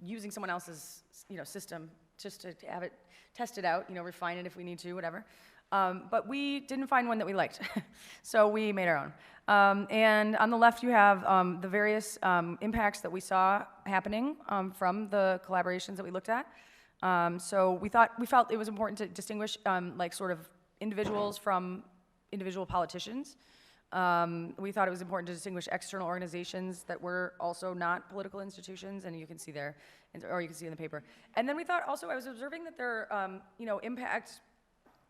using someone else's system just to have it tested out, refine it if we need to, whatever. But we didn't find one that we liked, so we made our own. And on the left you have the various impacts that we saw happening from the collaborations that we looked at. So we felt it was important to distinguish like sort of individuals from individual politicians. We thought it was important to distinguish external organizations that were also not political institutions, and you can see there, or you can see in the paper. And then we thought also, I was observing that there impact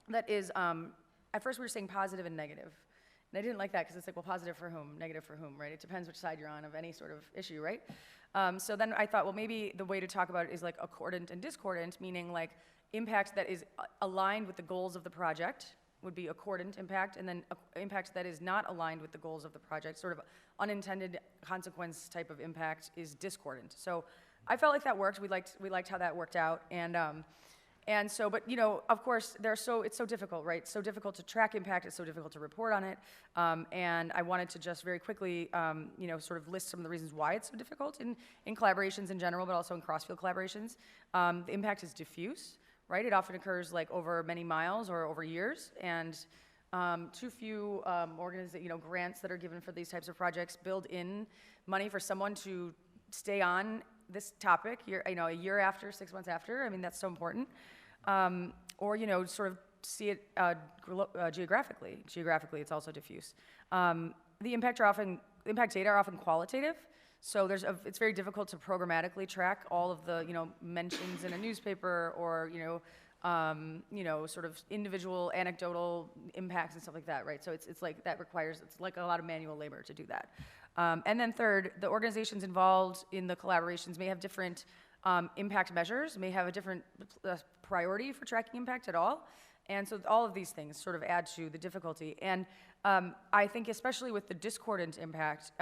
that is, at first we were saying positive and negative. And I didn't like that because it's like, well, positive for whom, negative for whom, right? It depends which side you're on of any sort of issue, right? So then I thought, well, maybe the way to talk about it is like accordant and discordant, meaning like impact that is aligned with the goals of the project would be accordant impact, and then impact that is not aligned with the goals of the project, sort of unintended consequence type of impact, is discordant. So I felt like that worked. We liked how that worked out, and so, but of course, it's so difficult, right? So difficult to track impact. It's so difficult to report on it. And I wanted to just very quickly, sort of list some of the reasons why it's so difficult in collaborations in general, but also in Crossfield collaborations. The impact is diffuse, right? It often occurs like over many miles or over years, and too few grants that are given for these types of projects build in money for someone to stay on this topic a year after, 6 months after. I mean, that's so important. Or sort of see it geographically. Geographically, it's also diffuse. The impact data are often qualitative, so it's very difficult to programmatically track all of the mentions in a newspaper or sort of individual anecdotal impacts and stuff like that, right? So it's like it's like a lot of manual labor to do that. And then third, the organizations involved in the collaborations may have different impact measures, may have a different priority for tracking impact at all. And so all of these things sort of add to the difficulty. And I think especially with the discordant impact,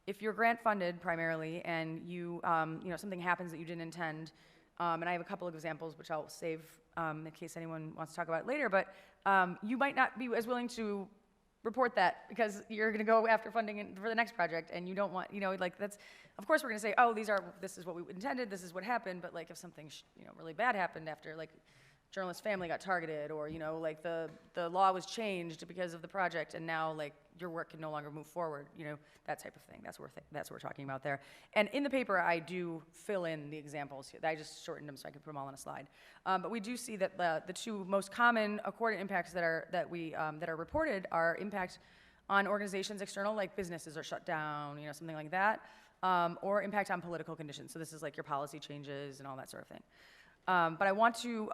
if you're grant funded primarily and something happens that you didn't intend, and I have a couple of examples which I'll save in case anyone wants to talk about it later, but you might not be as willing to report that because you're going to go after funding for the next project, and you don't want, that's, of course we're going to say, oh, this is what we intended, this is what happened, but like if something, really bad happened after, like, journalist family got targeted, or like the law was changed because of the project, and now like your work can no longer move forward, that type of thing. That's what we're talking about there. And in the paper, I do fill in the examples. I just shortened them so I could put them all on a slide. But we do see that the two most common accordant impacts that are reported are impact on organizations external, like businesses are shut down, something like that, or impact on political conditions. So this is like your policy changes and all that sort of thing. But I want to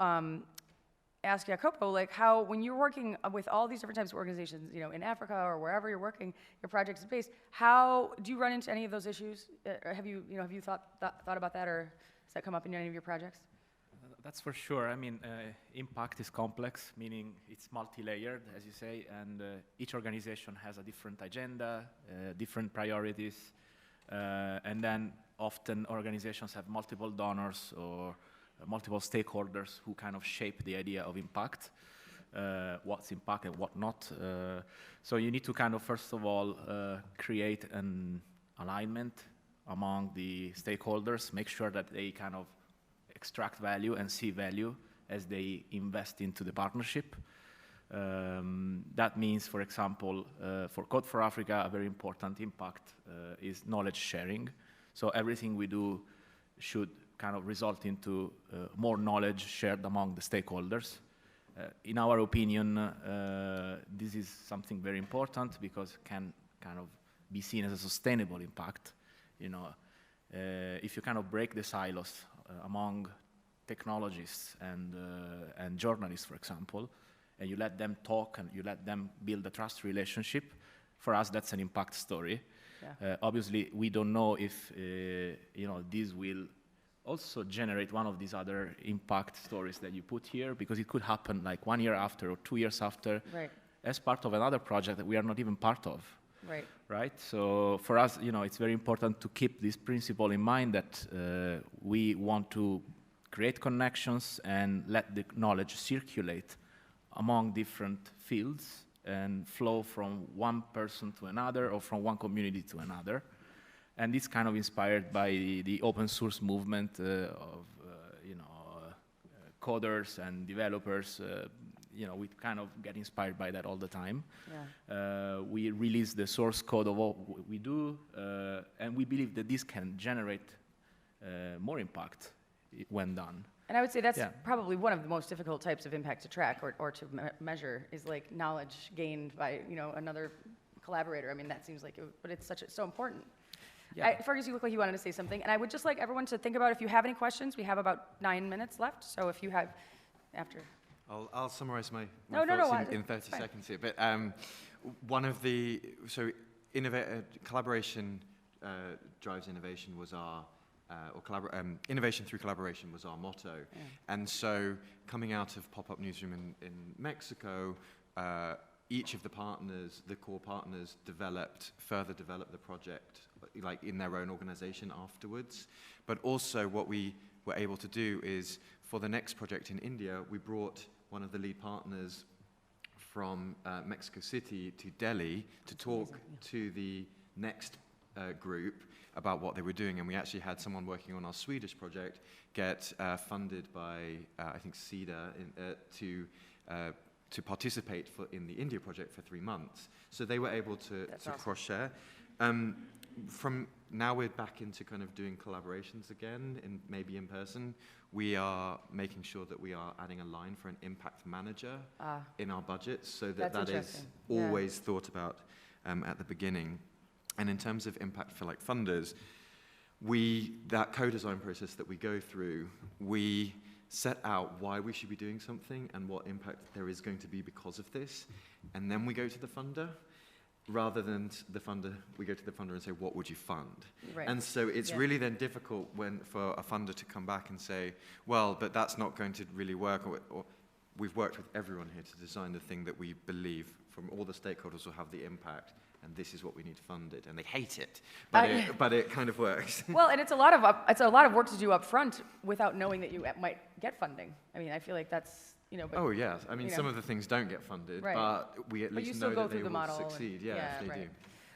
ask Jacopo, like how, when you're working with all these different types of organizations, in Africa or wherever you're working, your project is based, how do you run into any of those issues? Have you thought about that, or does that come up in any of your projects? That's for sure. I mean, impact is complex, meaning it's multi-layered, as you say, and each organization has a different agenda, different priorities, and then often organizations have multiple donors or multiple stakeholders who kind of shape the idea of impact, what's impact and what not. So you need to kind of, first of all, create an alignment among the stakeholders, make sure that they kind of extract value and see value as they invest into the partnership. That means, for example, for Code for Africa, a very important impact is knowledge sharing. So everything we do should kind of result into more knowledge shared among the stakeholders. In our opinion, this is something very important because it can kind of be seen as a sustainable impact. If you kind of break the silos among technologists and journalists, for example, and you let them talk and you let them build a trust relationship, for us that's an impact story. Yeah. Obviously, we don't know if this will also generate one of these other impact stories that you put here, because it could happen like 1 year after or 2 years after, Right. as part of another project that we are not even part of. Right. Right? So for us, it's very important to keep this principle in mind that we want to create connections and let the knowledge circulate among different fields and flow from one person to another or from one community to another. And it's kind of inspired by the open source movement of coders and developers. We kind of get inspired by that all the time. Yeah. We release the source code of what we do, and we believe that this can generate more impact when done. And I would say that's probably one of the most difficult types of impact to track or to measure, is like knowledge gained by another collaborator. I mean, that seems like but it's so important. Yeah. Fergus, you look like you wanted to say something, and I would just like everyone to think about, if you have any questions, we have about 9 minutes left, so if you have, after. I'll summarize my No, thoughts in 30 seconds here. But one of the, collaboration drives innovation was our, innovation through collaboration was our motto. Yeah. And so coming out of Pop-Up Newsroom in Mexico, each of the partners, the core partners, further developed the project like in their own organization afterwards. But also what we were able to do is, for the next project in India, we brought one of the lead partners from Mexico City to Delhi to talk to the next group about what they were doing. And we actually had someone working on our Swedish project get funded by, I think, CEDA to participate in the India project for 3 months. So they were able to awesome. cross-share. From now we're back into kind of doing collaborations again, maybe in person. We are making sure that we are adding a line for an impact manager in our budget, so that is always thought about at the beginning. And in terms of impact for like funders, that co-design process that we go through, we set out why we should be doing something and what impact there is going to be because of this, and then we go to the funder. Rather than we go to the funder and say, what would you fund? Right. And so it's really then difficult for a funder to come back and say, well, but that's not going to really work, or we've worked with everyone here to design the thing that we believe from all the stakeholders will have the impact, and this is what we need funded, and they hate it, but it kind of works. Well, and it's a lot of work to do up front without knowing that you might get funding. I mean, I feel like that's. Oh yes, I mean some of the things don't get funded, but we at least know that they will succeed. If they do.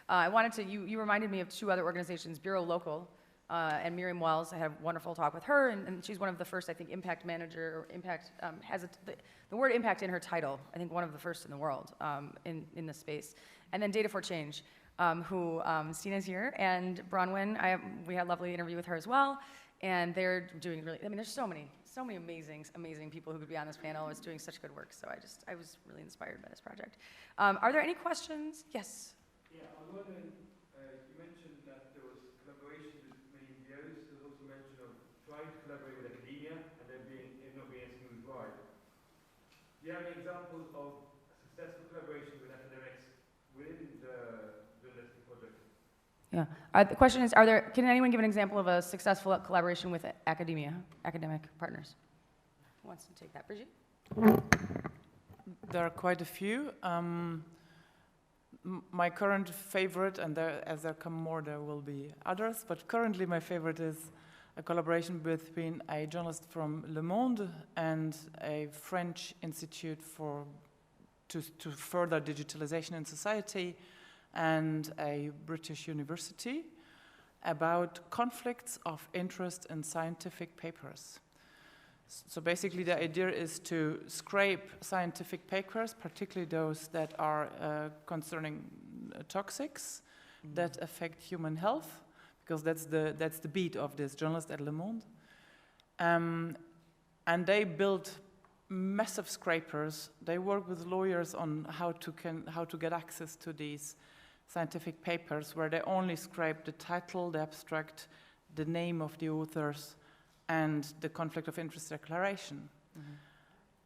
I wanted to. You reminded me of 2 other organizations, Bureau Local, and Miriam Wells. I had a wonderful talk with her, and she's one of the first, I think, impact manager or impact has the word impact in her title. I think one of the first in the world in this space. And then Data for Change, who Stina's here, and Bronwyn. We had a lovely interview with her as well, and they're doing really. I mean, there's so many amazing people who could be on this panel. Is doing such good work. So I was really inspired by this project. Are there any questions? Yes. Yeah, I'm wondering. You mentioned that there was collaboration with many NGOs. There's also mention of trying to collaborate with academia and then not being a smooth ride. Do you have any examples of successful collaboration with academics within the journalistic project? Yeah. The question is, can anyone give an example of a successful collaboration with academic partners? Who wants to take that? Brigitte? There are quite a few. My current favorite, and as there come more, there will be others, but currently my favorite is a collaboration between a journalist from Le Monde and a French institute to further digitalization in society, and a British university about conflicts of interest in scientific papers. So basically the idea is to scrape scientific papers, particularly those that are concerning toxics that affect human health, because that's the beat of this journalist at Le Monde. And they build massive scrapers. They work with lawyers on how to get access to these scientific papers, where they only scrape the title, the abstract, the name of the authors, and the conflict of interest declaration.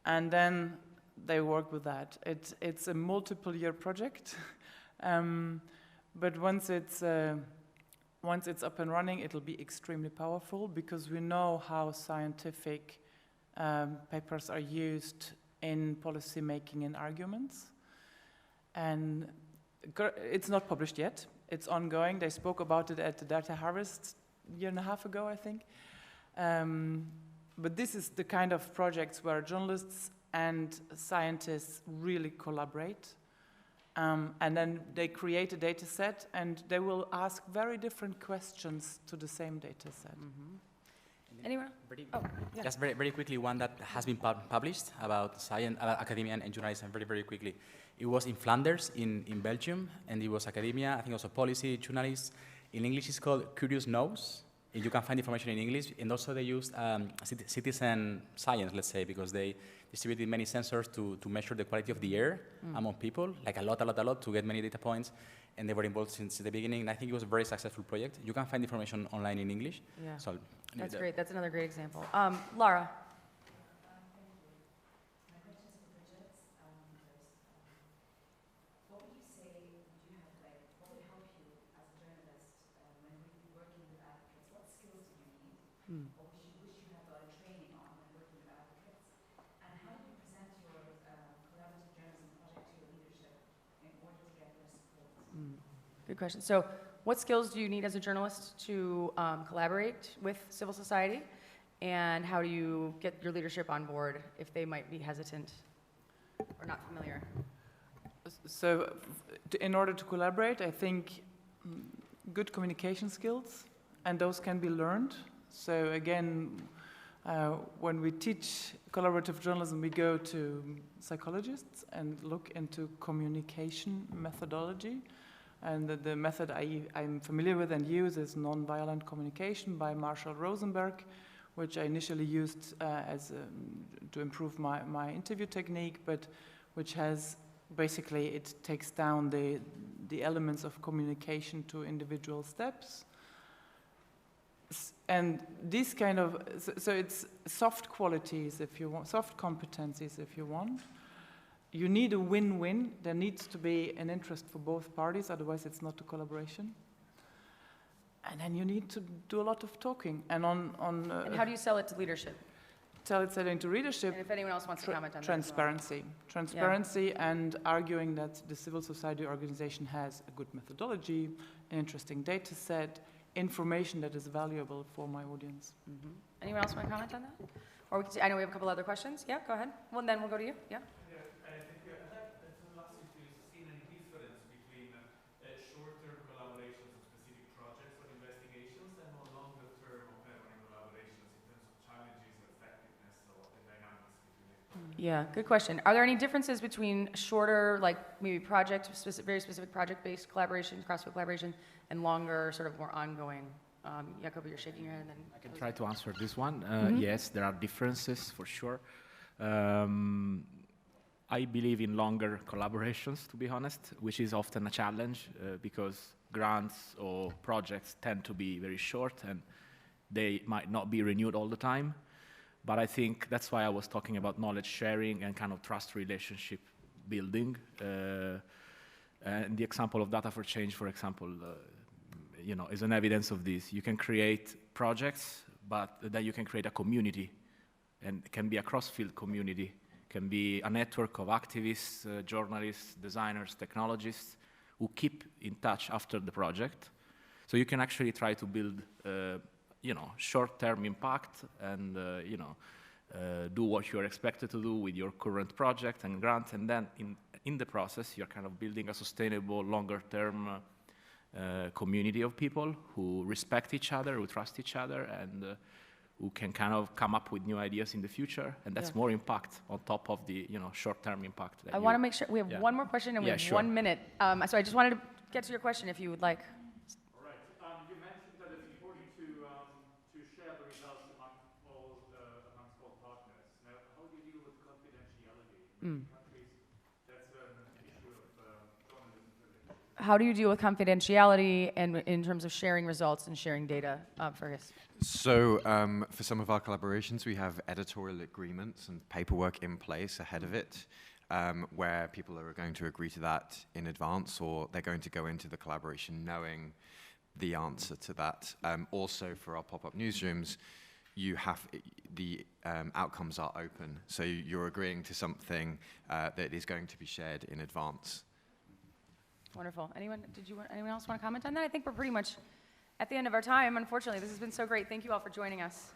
And then they work with that. It's a multiple-year project, but once it's up and running, it'll be extremely powerful because we know how scientific papers are used in policy making and arguments. And it's not published yet. It's ongoing. They spoke about it at the Data Harvest a year and a half ago, I think. But this is the kind of projects where journalists and scientists really collaborate. And then they create a data set, and they will ask very different questions to the same data set. Anyone? Yeah. Just very quickly, one that has been published about science, academia and journalism, very quickly. It was in Flanders, in Belgium, and it was academia, I think also policy, journalists. In English, it's called Curious Knows. You can find information in English, and also they used citizen science, let's say, because they distributed many sensors to measure the quality of the air among people, like a lot, to get many data points, and they were involved since the beginning, and I think it was a very successful project. You can find information online in English. Yeah, so that's great. That's another great example. Lara. Or which you have got a training on when working with advocates? And how do you present your collaborative journalism project to your leadership in order to get their support? Good question. So what skills do you need as a journalist to collaborate with civil society? And how do you get your leadership on board if they might be hesitant or not familiar? So in order to collaborate, I think good communication skills, and those can be learned. So again, when we teach collaborative journalism, we go to psychologists and look into communication methodology. And the method I'm familiar with and use is nonviolent communication by Marshall Rosenberg, which I initially used to improve my interview technique, but which has basically, it takes down the elements of communication to individual steps. And this kind of, so it's soft qualities if you want, soft competencies if you want. You need a win-win. There needs to be an interest for both parties, otherwise it's not a collaboration. And then you need to do a lot of talking. And and how do you sell it to leadership? Sell it into readership. And if anyone else wants to comment on transparency. that as well. Transparency and arguing that the civil society organization has a good methodology, an interesting data set, information that is valuable for my audience. Anyone else want to comment on that? Or we can I know we have a couple other questions. Yeah, go ahead. Well, then we'll go to you. Yeah. I think I'd like to ask you if you've seen any difference between short-term collaborations on specific projects or investigations and more longer-term or permanent collaborations in terms of challenges or effectiveness or the dynamics between it. Yeah, good question. Are there any differences between shorter, like maybe very specific project-based collaboration, Crossfield Collaboration, and longer, sort of more ongoing? Jacob, you're shaking your head. And then I can try to answer this one. Yes, there are differences for sure. I believe in longer collaborations, to be honest, which is often a challenge because grants or projects tend to be very short and they might not be renewed all the time. But I think that's why I was talking about knowledge sharing and kind of trust relationship building. And the example of Data for Change, for example, is an evidence of this. You can create projects, but then you can create a community, and it can be a cross-field community. It can be a network of activists, journalists, designers, technologists who keep in touch after the project. So you can actually try to build, short-term impact and, do what you're expected to do with your current project and grant, and then in the process, you're kind of building a sustainable, longer-term community of people who respect each other, who trust each other, and who can kind of come up with new ideas in the future. And that's more impact on top of the short-term impact. I want to make sure we have one more question and we have 1 minute. So I just wanted to get to your question if you would like. All right. You mentioned that it's important to share the results amongst all partners. Now, how do you deal with confidentiality? In many countries, that's an issue of journalism privilege. how do you deal with confidentiality and in terms of sharing results and sharing data, Fergus? So for some of our collaborations, we have editorial agreements and paperwork in place ahead of it, where people are going to agree to that in advance, or they're going to go into the collaboration knowing the answer to that. Also, for our pop-up newsrooms, the outcomes are open, so you're agreeing to something that is going to be shared in advance. Wonderful. Anyone else want to comment on that? I think we're pretty much at the end of our time. Unfortunately, this has been so great. Thank you all for joining us.